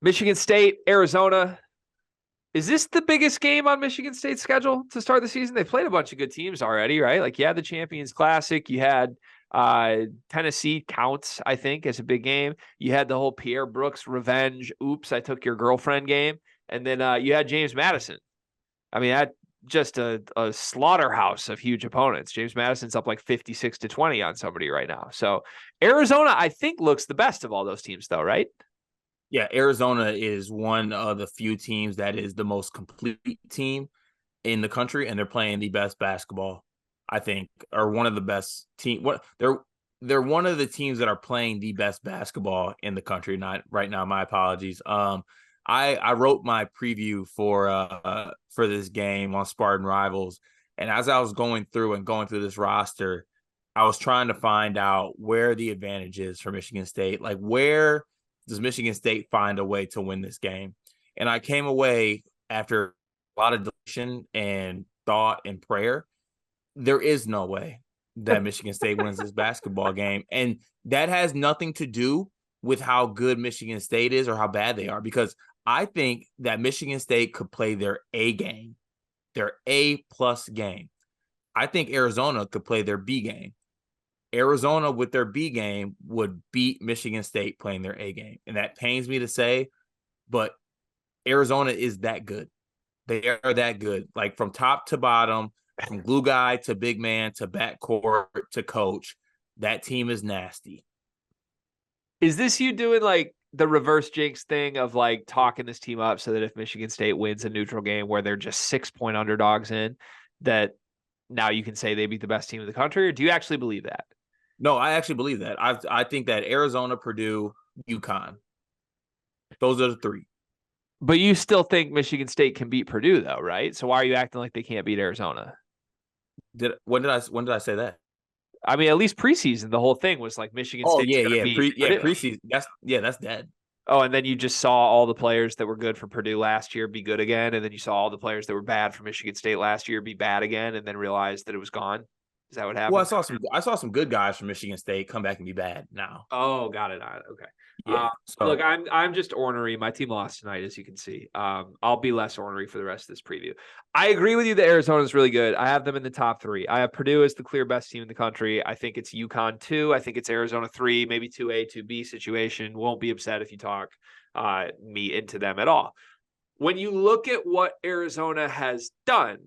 Michigan State, Arizona. Is this the biggest game on Michigan State's schedule to start the season? They played a bunch of good teams already, right? Like you had the Champions Classic, you had Tennessee counts, I think, as a big game. You had the whole Pierre Brooks revenge, oops, I took your girlfriend game. And then you had James Madison. I mean, that just a slaughterhouse of huge opponents. James Madison's up like 56-20 on somebody right now. So Arizona, I think, looks the best of all those teams, though, right? Yeah, Arizona is one of the few teams that is the most complete team in the country, and they're playing the best basketball, I think, or one of the best team. What they're one of the teams that are playing the best basketball in the country. Not right now. My apologies. I wrote my preview for this game on Spartan Rivals, and as I was going through this roster, I was trying to find out where the advantage is for Michigan State. Like, where does Michigan State find a way to win this game? And I came away after a lot of deletion and thought and prayer. There is no way that Michigan State wins this basketball game. And that has nothing to do with how good Michigan State is or how bad they are, because I think that Michigan State could play their A game, their A+ game. I think Arizona could play their B game. Arizona with their B game would beat Michigan State playing their A game. And that pains me to say, but Arizona is that good. They are that good. Like from top to bottom, from glue guy to big man to backcourt to coach, that team is nasty. Is this you doing like the reverse jinx thing of like talking this team up so that if Michigan State wins a neutral game where they're just 6-point underdogs in, that now you can say they beat the best team in the country? Or do you actually believe that? No, I actually believe that. I think that Arizona, Purdue, UConn, those are the three. But you still think Michigan State can beat Purdue, though, right? So why are you acting like they can't beat Arizona? When did I say that? I mean, at least preseason, the whole thing was like Michigan Oh State's yeah, going to yeah, beat Purdue. preseason. That's dead. Oh, and then you just saw all the players that were good for Purdue last year be good again, and then you saw all the players that were bad for Michigan State last year be bad again, and then realized that it was gone. Is that what happened? Well, I saw some good guys from Michigan State come back and be bad now. Oh, got it. Okay. Yeah. Look, So I'm just ornery. My team lost tonight, as you can see. I'll be less ornery for the rest of this preview. I agree with you that Arizona is really good. I have them in the top 3. I have Purdue as the clear best team in the country. I think it's UConn 2. I think it's Arizona 3, maybe 2A, 2B situation. Won't be upset if you talk me into them at all. When you look at what Arizona has done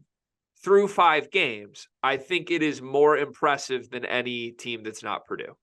through 5 games, I think it is more impressive than any team that's not Purdue.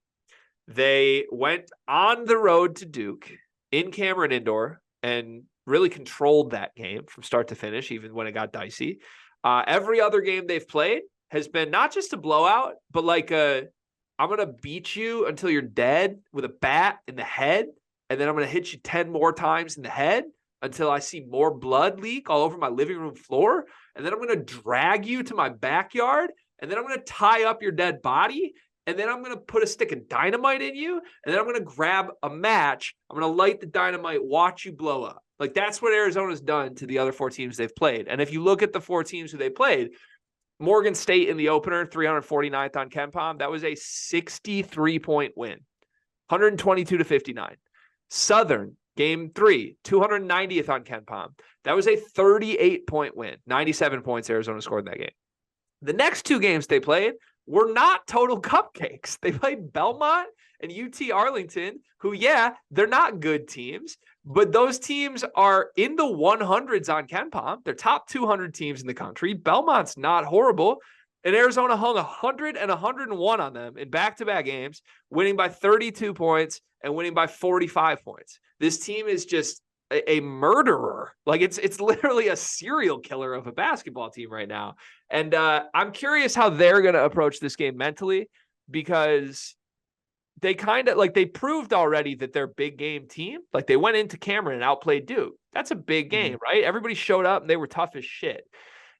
They went on the road to Duke in Cameron Indoor and really controlled that game from start to finish, even when it got dicey. Every other game they've played has been not just a blowout, but like I'm going to beat you until you're dead with a bat in the head, and then I'm going to hit you 10 more times in the head until I see more blood leak all over my living room floor, and then I'm going to drag you to my backyard, and then I'm going to tie up your dead body, and then I'm going to put a stick of dynamite in you, and then I'm going to grab a match. I'm going to light the dynamite, watch you blow up. Like, that's what Arizona's done to the other 4 teams they've played. And if you look at the 4 teams who they played, Morgan State in the opener, 349th on KenPom, that was a 63-point win, 122-59. Southern, game 3, 290th on KenPom. That was a 38-point win, 97 points Arizona scored in that game. The next 2 games they played were not total cupcakes. They played Belmont and UT Arlington, who, yeah, they're not good teams, but those teams are in the 100s on KenPom. They're top 200 teams in the country. Belmont's not horrible. And Arizona hung 100 and 101 on them in back-to-back games, winning by 32 points and winning by 45 points. This team is just a murderer. Like, it's literally a serial killer of a basketball team right now. And I'm curious how they're going to approach this game mentally, because they kind of like, they proved already that they're a big game team. Like, they went into Cameron and outplayed Duke. That's a big game, right? Everybody showed up and they were tough as shit.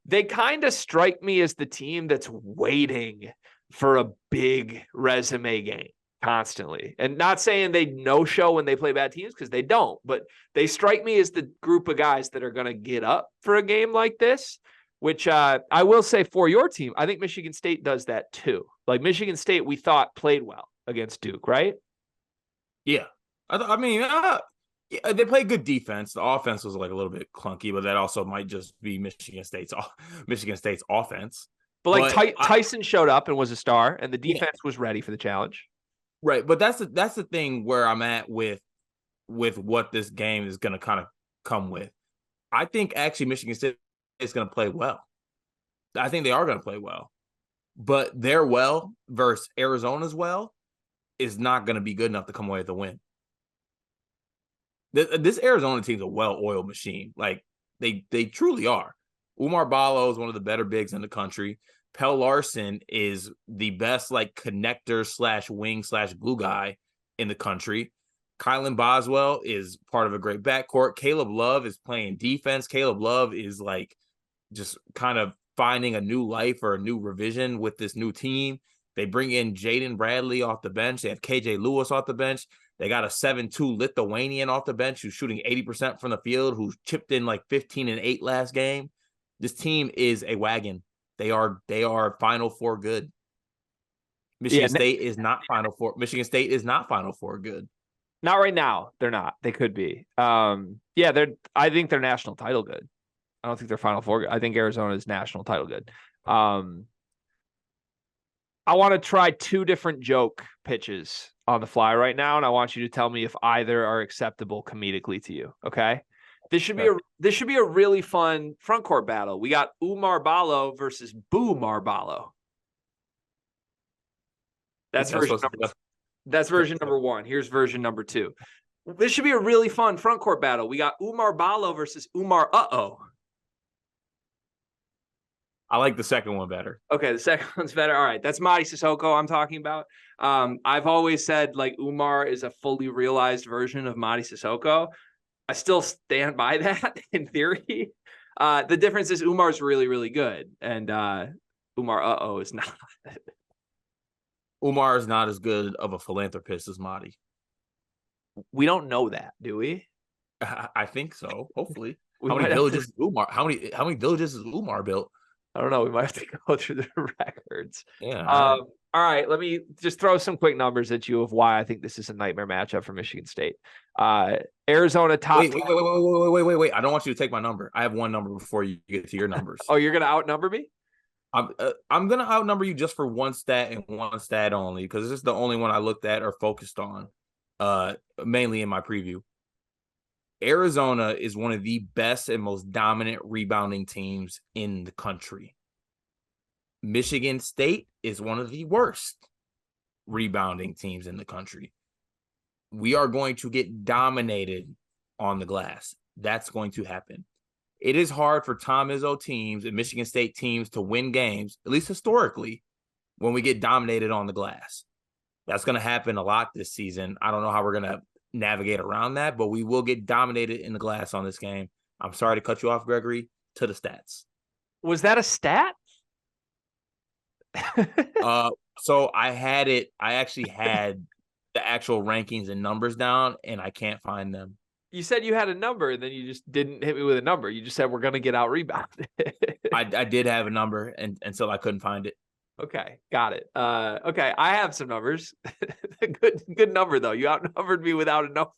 They kind of strike me as the team that's waiting for a big resume game constantly. And not saying they no-show when they play bad teams, because they don't, but they strike me as the group of guys that are going to get up for a game like this, which I will say for your team, I think Michigan State does that too. Like, Michigan State, we thought played well against Duke, right? yeah, I mean, Yeah, they play good defense. The offense was like a little bit clunky, but that also might just be Michigan State's offense. But like But Tyson showed up and was a star, and the defense was ready for the challenge. right, but that's the thing where I'm at with what this game is going to kind of come with. I think actually Michigan State is going to play well. I think they are going to play well, but their well versus Arizona's well is not going to be good enough to come away with a win. This Arizona team's a well-oiled machine. Like they truly are. Umar Ballo is one of the better bigs in the country. Pell Larson is the best like connector / wing / glue guy in the country. Kylan Boswell is part of a great backcourt. Caleb Love is playing defense. Caleb Love is like just kind of finding a new life or a new revision with this new team. They bring in Jaden Bradley off the bench. They have KJ Lewis off the bench. They got a 7'2" Lithuanian off the bench who's shooting 80% from the field, who's chipped in like 15 and 8 last game. This team is a wagon. They are Final Four good. Michigan State is not Final Four. Michigan State is not Final Four good. Not right now. They're not. They could be. I think they're national title good. I don't think they're Final Four good. I think Arizona is national title good. I want to try 2 different joke pitches on the fly right now, and I want you to tell me if either are acceptable comedically to you. Okay. This should be a really fun front court battle. We got Umar Ballo versus Boo Marballo. That's version number 1. Here's version number 2. This should be a really fun front court battle. We got Umar Ballo versus Umar Uh-oh. I like the second one better. Okay, the second one's better. All right, that's Mady Sissoko I'm talking about. I've always said like Umar is a fully realized version of Mady Sissoko. I still stand by that in theory. The difference is Umar's really, really good, and Umar Uh-oh is not. Umar is not as good of a philanthropist as Mady. We don't know that, do we? I think so. Hopefully, how many villages is Umar built? I don't know. We might have to go through the records. Yeah. All right. Let me just throw some quick numbers at you of why I think this is a nightmare matchup for Michigan State. Arizona top. Wait. I don't want you to take my number. I have one number before you get to your numbers. Oh, you're going to outnumber me? I'm going to outnumber you just for one stat and one stat only, because this is the only one I looked at or focused on, mainly in my preview. Arizona is one of the best and most dominant rebounding teams in the country. Michigan State is one of the worst rebounding teams in the country. We are going to get dominated on the glass. That's going to happen. It is hard for Tom Izzo teams and Michigan State teams to win games, at least historically, when we get dominated on the glass. That's going to happen a lot this season. I don't know how we're going to navigate around that, but we will get dominated in the glass on this game. I'm sorry to cut you off, Gregory. To the stats. Was that a stat? So I actually had the actual rankings and numbers down, and I can't find them. You said you had a number, and then you just didn't hit me with a number. You just said we're going to get out rebounded. I did have a number, and so I couldn't find it. Okay, got it. Okay, I have some numbers. Good number though. You outnumbered me without a number.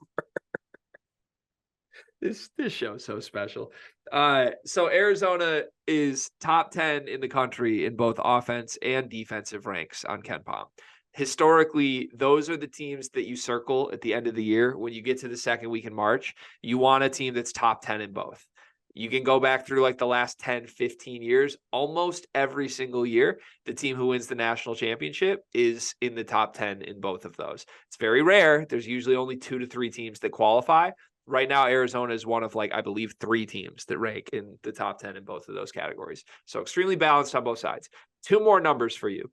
This show's so special. So Arizona is top 10 in the country in both offense and defensive ranks on KenPom. Historically, those are the teams that you circle at the end of the year. When you get to the second week in March, you want a team that's top 10 in both. You can go back through like the last 10, 15 years, almost every single year, the team who wins the national championship is in the top 10 in both of those. It's very rare. There's usually only 2 to 3 teams that qualify. Right now, Arizona is one of like, I believe 3 teams that rank in the top 10 in both of those categories. So extremely balanced on both sides. 2 more numbers for you.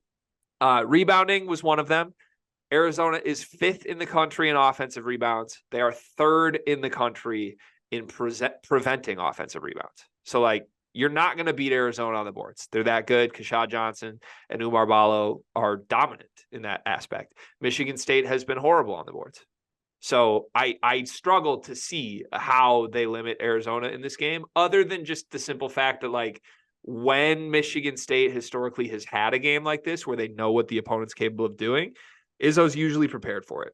Rebounding was one of them. Arizona is 5th in the country in offensive rebounds. They are 3rd in the country in preventing offensive rebounds. So like, you're not going to beat Arizona on the boards. They're that good. Kashad Johnson and Umar Ballo are dominant in that aspect. Michigan State has been horrible on the boards. So I struggle to see how they limit Arizona in this game, other than just the simple fact that like, when Michigan State historically has had a game like this where they know what the opponent's capable of doing, Izzo's usually prepared for it.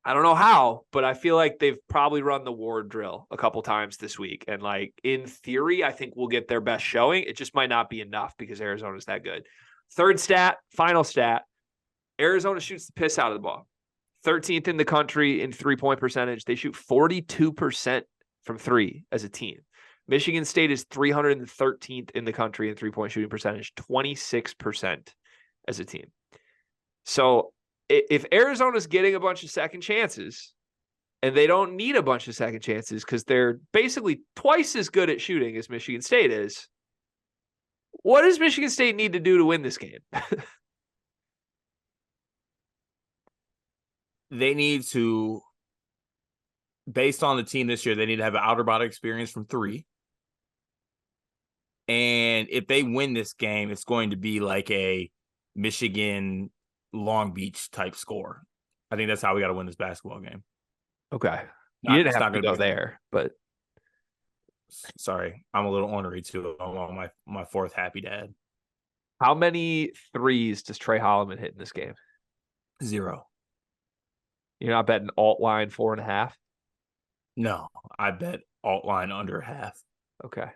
I don't know how, but I feel like they've probably run the ward drill a couple times this week. And like in theory, I think we'll get their best showing. It just might not be enough because Arizona's that good. Third stat, final stat. Arizona shoots the piss out of the ball. 13th in the country in 3-point percentage. They shoot 42% from three as a team. Michigan State is 313th in the country in 3-point shooting percentage, 26% as a team. So if Arizona's getting a bunch of second chances, and they don't need a bunch of second chances because they're basically twice as good at shooting as Michigan State is, what does Michigan State need to do to win this game? They need to, based on the team this year, they need to have an outer body experience from three. And if they win this game, it's going to be like a Michigan Long Beach type score. I think that's how we got to win this basketball game. Okay. You didn't have to go be there, but sorry, I'm a little ornery too. I'm on my fourth happy dad. how many threes does Trey Holloman hit in this game? 0. You're not betting alt line 4.5? No, I bet alt line under half. Okay.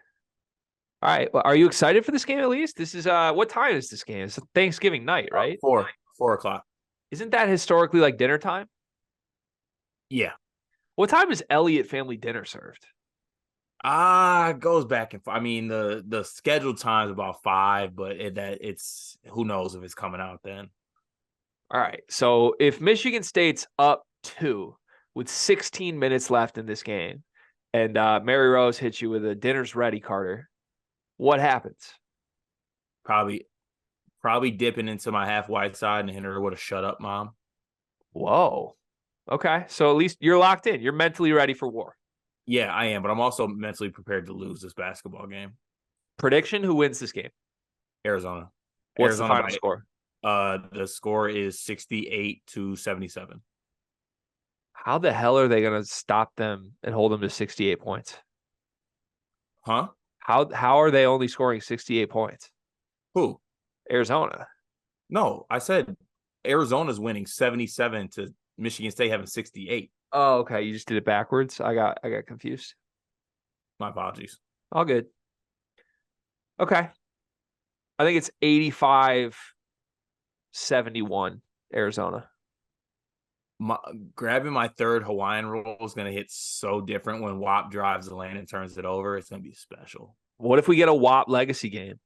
All right. Well, are you excited for this game at least? This is what time is this game? It's Thanksgiving night, right? 4 o'clock. Isn't that historically like dinner time? Yeah. What time is Elliott family dinner served? It goes back and forth. I mean, the scheduled time is about 5, but it's who knows if it's coming out then. All right. So if Michigan State's up 2 with 16 minutes left in this game, and Mary Rose hits you with a dinner's ready, Carter, what happens? Probably dipping into my half white side and hitting her with a shut up, mom. Whoa. Okay. So at least you're locked in. You're mentally ready for war. Yeah, I am, but I'm also mentally prepared to lose this basketball game. Prediction: who wins this game? Arizona. What's the final score? The score is 68-77. How the hell are they going to stop them and hold them to 68 points? Huh? How are they only scoring 68 points? Who? Arizona. No, I said Arizona's winning 77 to Michigan State having 68. Oh, okay. You just did it backwards. I got confused. My apologies. All good. Okay. I think it's 85-71 Arizona. Grabbing my third Hawaiian roll is going to hit so different when WAP drives the lane and turns it over. It's going to be special. What if we get a WAP legacy game?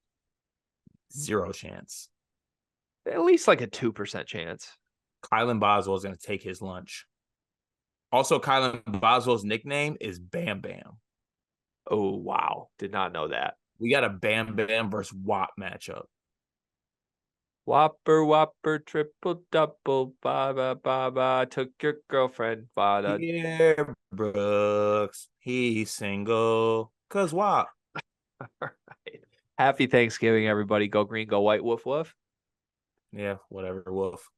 0 chance. At least like a 2% chance. Kylan Boswell is going to take his lunch. Also, Kylan Boswell's nickname is Bam Bam. Oh, wow. Did not know that. We got a Bam Bam versus WAP matchup. Whopper, triple double, ba. Took your girlfriend, ba. Yeah, Brooks. He's single. Cause WAP. All right. Happy Thanksgiving, everybody. Go green, go white, woof, woof. Yeah, whatever, woof.